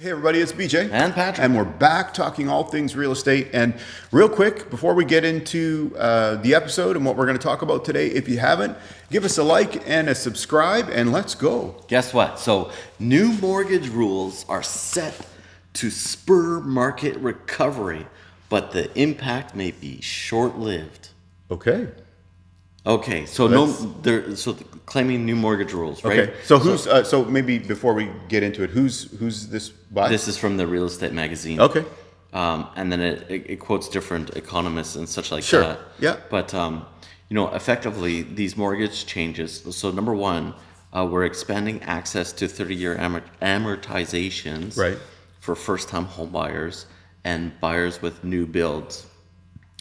Hey everybody, it's BJ And Patrick. and we're back talking all things real estate. And real quick, before we get into the episode and what we're going to talk about today, if you haven't, give us a like and a subscribe, and let's go. Guess what? So, new mortgage rules are set to spur market recovery, but the impact may be short-lived. Okay. Okay, so claiming new mortgage rules, right? Okay. So who's so maybe before we get into it, who's this by? This is from the Real Estate Magazine. Okay. And then it quotes different economists and such like Sure. that. Yeah. But effectively, these mortgage changes. So number one, we're expanding access to 30-year amortizations, Right. for first-time home buyers and buyers with new builds,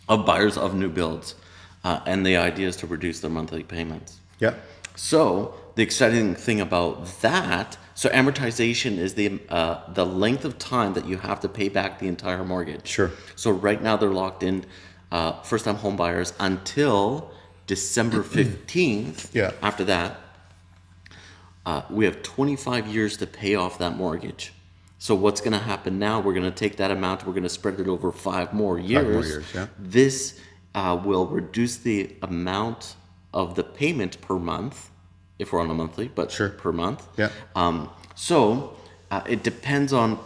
buyers of new builds, and the idea is to reduce their monthly payments. Yeah. So the exciting thing about that, so amortization is the length of time that you have to pay back the entire mortgage. Sure. So right now they're locked in, first-time home buyers until December 15th. Yeah. After that, we have 25 years to pay off that mortgage. So what's going to happen now? We're going to take that amount. We're going to spread it over 5 more years. 5 more years, yeah. This will reduce the amount of the payment per month, if we're on a monthly, but Sure. per month. Yeah. It depends on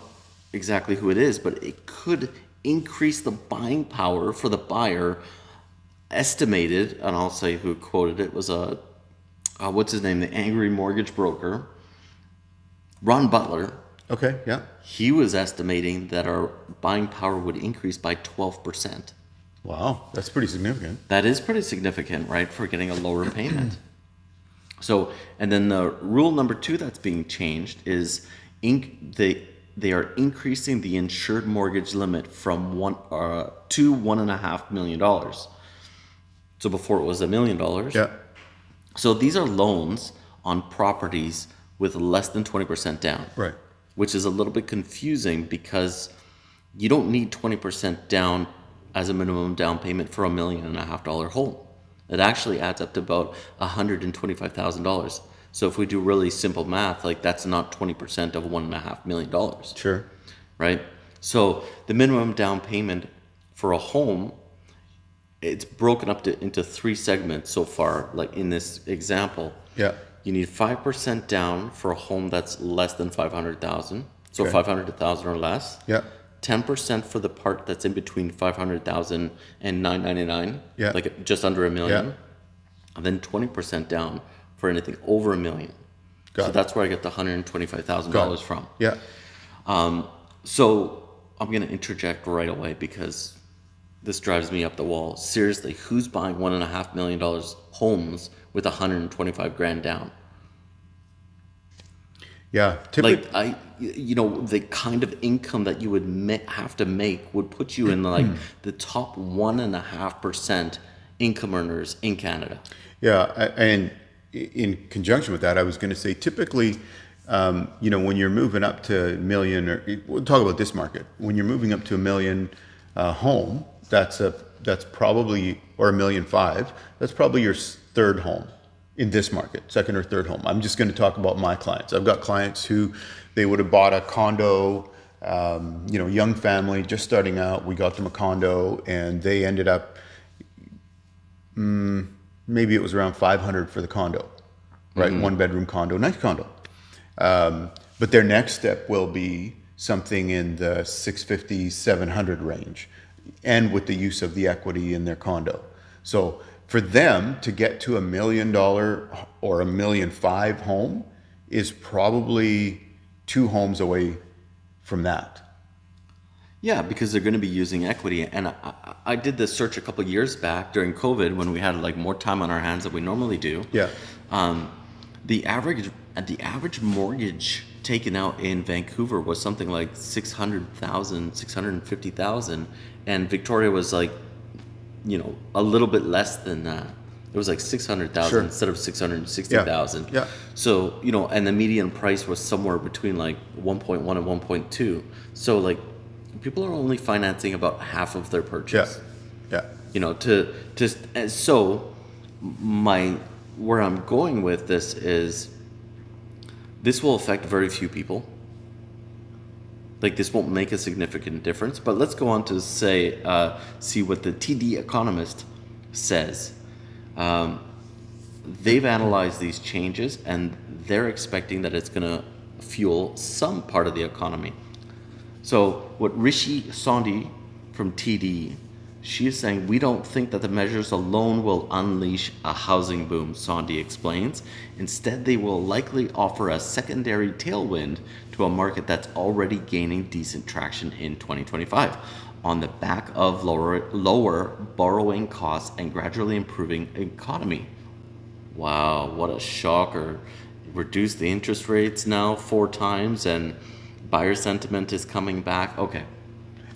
exactly who it is, but it could increase the buying power for the buyer. Estimated, and I'll say who quoted it, was what's his name, the angry mortgage broker, Ron Butler. Okay. Yeah. He was estimating that our buying power would increase by 12%. Wow, that's pretty significant. That is pretty significant, right, for getting a lower payment. So, and then the rule number 2 that's being changed is they are increasing the insured mortgage limit from to $1.5 million. So before it was $1 million. Yeah. So these are loans on properties with less than 20% down. Right. Which is a little bit confusing because you don't need 20% down as a minimum down payment for $1.5 million home. It actually adds up to about $125,000. So if we do really simple math, like that's not 20% of $1.5 million. Sure. Right? So the minimum down payment for a home, it's broken up into 3 segments so far, like in this example. Yeah. You need 5% down for a home that's less than $500,000. So Okay. 500,000 or less. Yeah. 10% for the part that's in between 500,000 and 999, Yeah. like just under $1 million. Yeah. And then 20% down for anything over $1 million. Got So it. that's where I get the $125,000 from. Yeah. So I'm going to interject right away because this drives me up the wall. Seriously, who's buying $1.5 million homes with 125 grand down? Yeah. Like the kind of income that you would have to make would put you in like the top 1.5% income earners in Canada. Yeah, and in conjunction with that, I was going to say typically, when you're moving up to a million, or we'll talk about this market. When you're moving up to $1 million home, that's probably, or $1.5 million, that's probably your third home in this market, second or third home. I'm just going to talk about my clients. I've got clients who they would have bought a condo, young family just starting out. We got them a condo, and they ended up. Maybe it was around 500 for the condo, right? 1-bedroom condo, nice condo. But their next step will be something in the 650, 700 range, and with the use of the equity in their condo. So for them to get to $1 million or $1.5 million home is probably 2 homes away from that. Yeah, because they're going to be using equity. And I did this search a couple of years back during COVID when we had like more time on our hands than we normally do. Yeah. The average mortgage taken out in Vancouver was something like 600,000, 650,000, and Victoria was like, a little bit less than that. It was like 600,000 Sure. instead of 660,000. Yeah. So, and the median price was somewhere between like 1.1 and 1.2. So like people are only financing about half of their purchase. Yeah. Where I'm going with this is this will affect very few people. Like this won't make a significant difference. But let's go on to see what the TD economist says. They've analyzed these changes and they're expecting that it's going to fuel some part of the economy. So what Rishi Sondhi from TD, she is saying, we don't think that the measures alone will unleash a housing boom, Sondhi explains. Instead, they will likely offer a secondary tailwind to a market that's already gaining decent traction in 2025 on the back of lower borrowing costs and gradually improving economy. Wow, what a shocker. Reduce the interest rates now 4 times and buyer sentiment is coming back. Okay.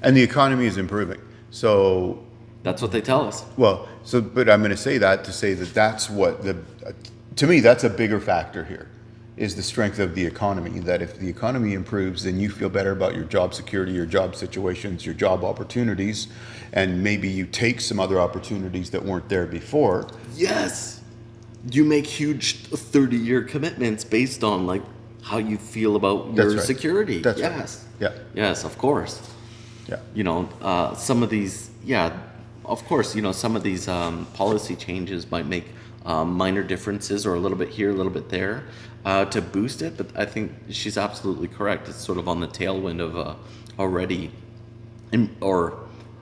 And the economy is improving. So that's what they tell us. Well, but I'm going to say that to say that that's what to me, that's a bigger factor here, is the strength of the economy. That if the economy improves, then you feel better about your job security, your job situations, your job opportunities, and maybe you take some other opportunities that weren't there before. Yes. You make huge 30-year commitments based on like how you feel about your security. That's yes. Right. Yeah. Yes, of course. Yeah. Some of these, of course, some of these policy changes might make minor differences or a little bit here, a little bit there to boost it. But I think she's absolutely correct. It's sort of on the tailwind of already, or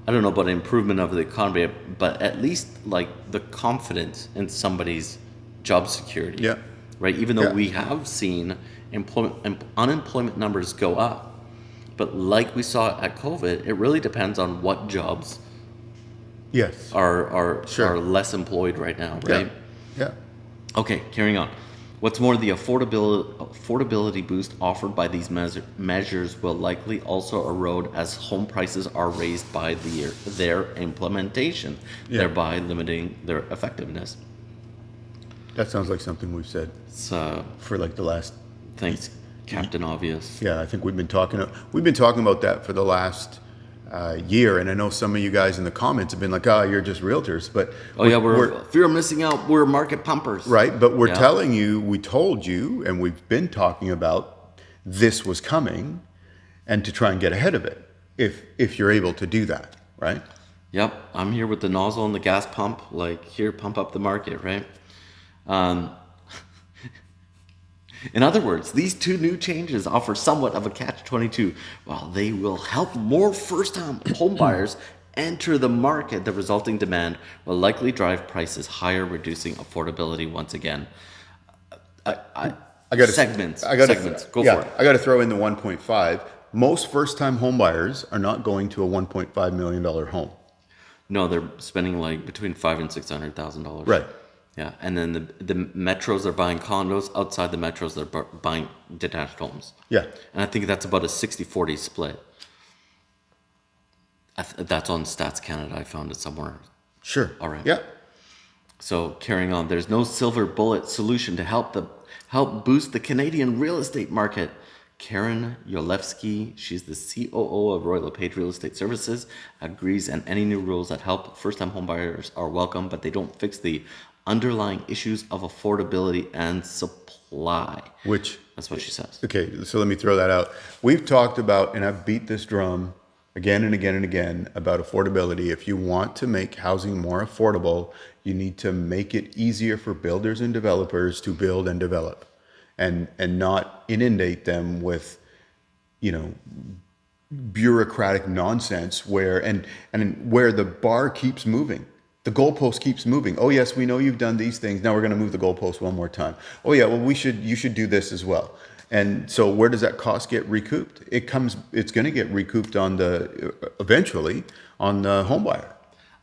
I don't know about improvement of the economy, but at least like the confidence in somebody's job security. Yeah. Right. Even though we have seen unemployment numbers go up. But like we saw at COVID, it really depends on what jobs are less employed right now, right? Yeah. Okay, carrying on. What's more, the affordability boost offered by these measures will likely also erode as home prices are raised by their implementation, thereby limiting their effectiveness. That sounds like something we've said for like the last... Thanks, Captain Obvious. Yeah, I think we've been talking about that for the last year, and I know some of you guys in the comments have been like, "Oh, you're just realtors," but we're fear of missing out. We're market pumpers, right? But we're telling you, we told you, and we've been talking about this was coming, and to try and get ahead of it, if you're able to do that, right? Yep, I'm here with the nozzle and the gas pump. Like here, pump up the market, right? In other words, these 2 new changes offer somewhat of a catch-22. While they will help more first-time home buyers enter the market, the resulting demand will likely drive prices higher, reducing affordability once again. Segments. Go for it. I got to throw in the 1.5. Most first-time home buyers are not going to a $1.5 million home. No, they're spending like between $500,000 and $600,000. Right. Yeah, and then the metros are buying condos. Outside the metros, they're buying detached homes. Yeah. And I think that's about a 60-40 split. That's on Stats Canada. I found it somewhere. Sure. All right. Yeah. So carrying on, there's no silver bullet solution to help boost the Canadian real estate market. Karen Yolevsky, she's the COO of Royal LePage Real Estate Services, agrees, and any new rules that help first-time homebuyers are welcome, but they don't fix the underlying issues of affordability and supply. That's what she says. Okay, so let me throw that out. We've talked about, and I've beat this drum again and again and again, about affordability. If you want to make housing more affordable, you need to make it easier for builders and developers to build and develop, and not inundate them with, bureaucratic nonsense where the bar keeps moving. The goalpost keeps moving. Oh yes, we know you've done these things. Now we're going to move the goalpost one more time. Oh yeah, well you should do this as well. And so where does that cost get recouped? It's going to get recouped eventually on the home buyer.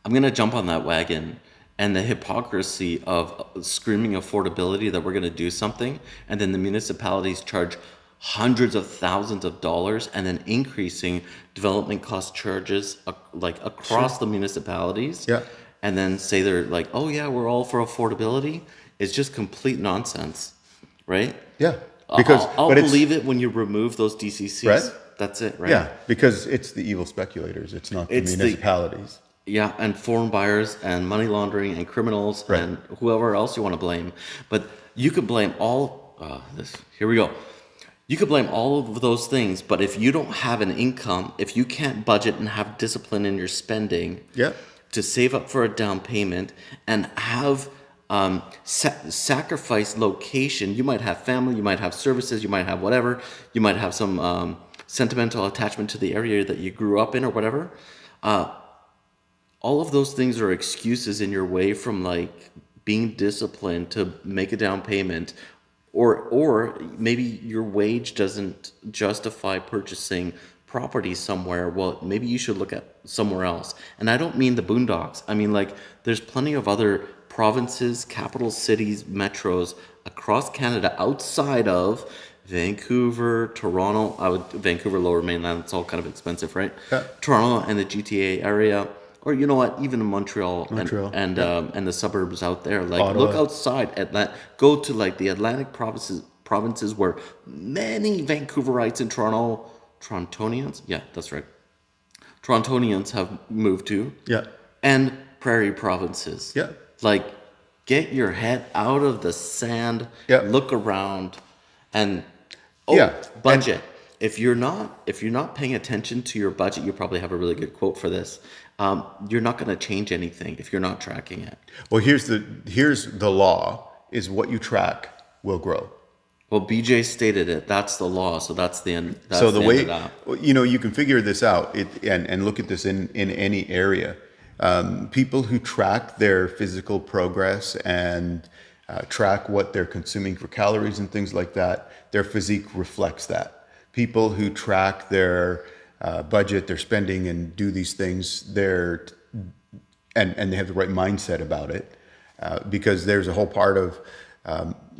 I'm going to jump on that wagon, and the hypocrisy of screaming affordability that we're going to do something, and then the municipalities charge hundreds of thousands of dollars and then increasing development cost charges across the municipalities. Yeah. And then say they're like, oh yeah, we're all for affordability. It's just complete nonsense, right? Yeah. I'll believe it when you remove those DCCs. Right? That's it, right? Yeah, because it's the evil speculators. It's not the municipalities. And foreign buyers and money laundering and criminals and whoever else you want to blame. But you could blame all this. Here we go. You could blame all of those things, but if you don't have an income, if you can't budget and have discipline in your spending Yeah. to save up for a down payment and have sacrifice location, you might have family, you might have services, you might have whatever, you might have some sentimental attachment to the area that you grew up in or whatever. All of those things are excuses in your way from like being disciplined to make a down payment, or maybe your wage doesn't justify purchasing property somewhere. Well, maybe you should look at somewhere else. And I don't mean the boondocks. I mean, like, there's plenty of other provinces, capital cities, metros across Canada outside of Vancouver, Toronto. Vancouver, Lower Mainland, it's all kind of expensive, right? Yeah. Toronto and the GTA area. Or you know what, even in Montreal, Montreal, and the suburbs out there. Like, Ottawa. look outside go to like the Atlantic provinces where many Vancouverites and Torontonians, yeah, that's right, Torontonians have moved to. Yeah. And prairie provinces. Yeah. Like, get your head out of the sand. Yeah. Look around, and Yeah. budget. If you're not paying attention to your budget, you probably have a really good quote for this. You're not going to change anything if you're not tracking it. Well, here's the law: is what you track will grow. Well, BJ stated it. That's the law. So that's the end. That's So the way end of that. you can figure this out and look at this in any area. People who track their physical progress and track what they're consuming for calories and things like that, their physique reflects that. People who track their budget, their spending, and do these things, and they have the right mindset about it, because there's a whole part of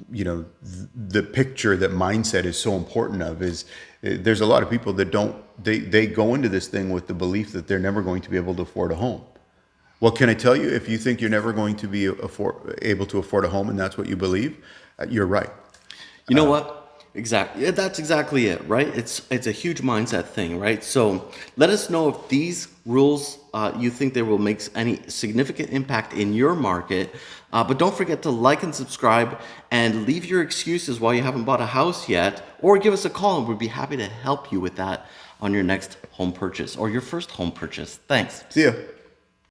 the picture that mindset is so important of is there's a lot of people that they go into this thing with the belief that they're never going to be able to afford a home. Well, can I tell you, if you think you're never going to be able to afford a home and that's what you believe, you're right. You know what? Exactly. Yeah, that's exactly it, right? It's a huge mindset thing, right? So let us know if these rules you think they will make any significant impact in your market. But don't forget to like and subscribe and leave your excuses why you haven't bought a house yet, or give us a call and we'd be happy to help you with that on your next home purchase or your first home purchase. Thanks. See ya.